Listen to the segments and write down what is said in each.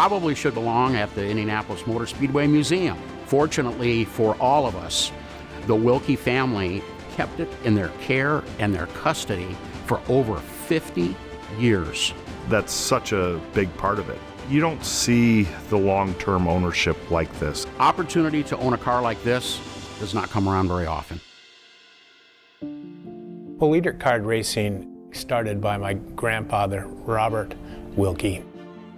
probably should belong at the Indianapolis Motor Speedway Museum. Fortunately for all of us, the Wilkie family kept it in their care and their custody for over 50 years. That's such a big part of it. You don't see the long-term ownership like this. Opportunity to own a car like this does not come around very often. Well, Leader Card racing started by my grandfather, Robert Wilkie.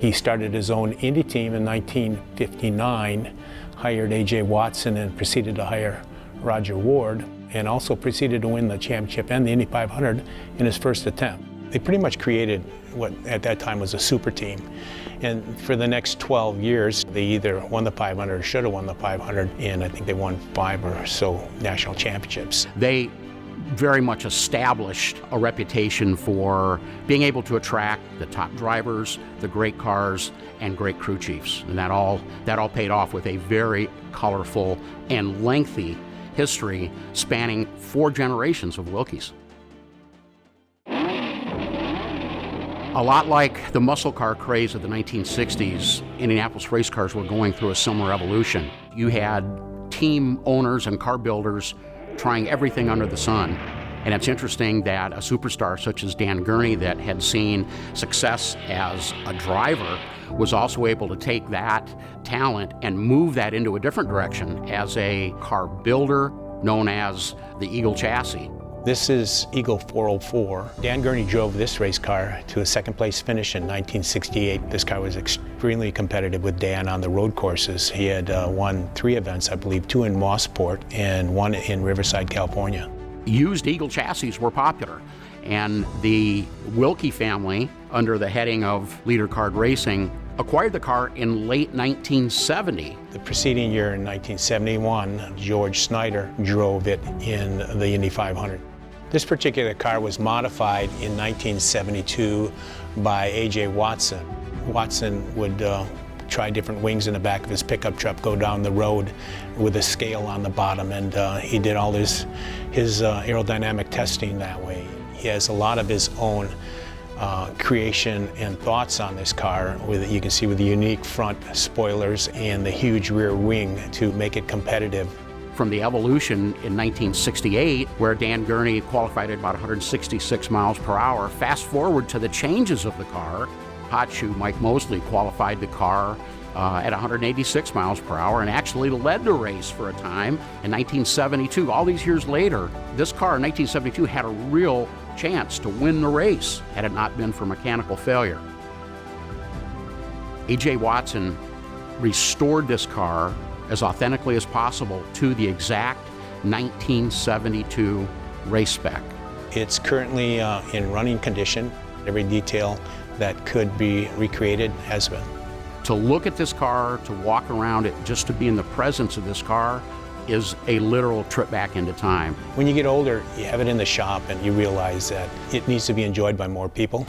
He started his own Indy team in 1959, hired A.J. Watson, and proceeded to hire Roger Ward, and also proceeded to win the championship and the Indy 500 in his first attempt. They pretty much created what at that time was a super team. And for the next 12 years, they either won the 500 or should have won the 500, and I think they won 5 or so national championships. They very much established a reputation for being able to attract the top drivers, the great cars, and great crew chiefs. And that all paid off with a very colorful and lengthy history spanning 4 generations of Wilkies. A lot like the muscle car craze of the 1960s, Indianapolis race cars were going through a similar evolution. You had team owners and car builders trying everything under the sun. And it's interesting that a superstar such as Dan Gurney, that had seen success as a driver, was also able to take that talent and move that into a different direction as a car builder known as the Eagle chassis. This is Eagle 404. Dan Gurney drove this race car to a second place finish in 1968. This car was extremely competitive with Dan on the road courses. He had won 3 events, I believe, 2 in Mosport and 1 in Riverside, California. Used Eagle chassis were popular, and the Wilkie family, under the heading of Leader Card Racing, acquired the car in late 1970. The preceding year, in 1971, George Snyder drove it in the Indy 500. This particular car was modified in 1972 by A.J. Watson. Watson would try different wings in the back of his pickup truck, go down the road with a scale on the bottom, and he did all his aerodynamic testing that way. He has a lot of his own creation and thoughts on this car, you can see with the unique front spoilers and the huge rear wing to make it competitive. From the evolution in 1968, where Dan Gurney qualified at about 166 miles per hour, fast forward to the changes of the car. Hot shoe Mike Mosley qualified the car at 186 miles per hour and actually led the race for a time in 1972. All these years later, this car in 1972 had a real chance to win the race had it not been for mechanical failure. A.J. Watson restored this car as authentically as possible to the exact 1972 race spec. It's currently in running condition. Every detail that could be recreated has been. To look at this car, to walk around it, just to be in the presence of this car is a literal trip back into time. When you get older, you have it in the shop and you realize that it needs to be enjoyed by more people.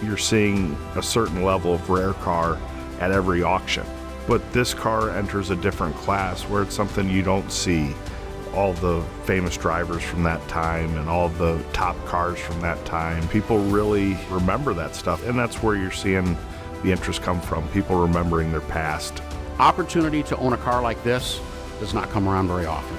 You're seeing a certain level of rare car at every auction. But this car enters a different class where it's something you don't see. All the famous drivers from that time and all the top cars from that time. People really remember that stuff, and that's where you're seeing the interest come from, people remembering their past. Opportunity to own a car like this does not come around very often.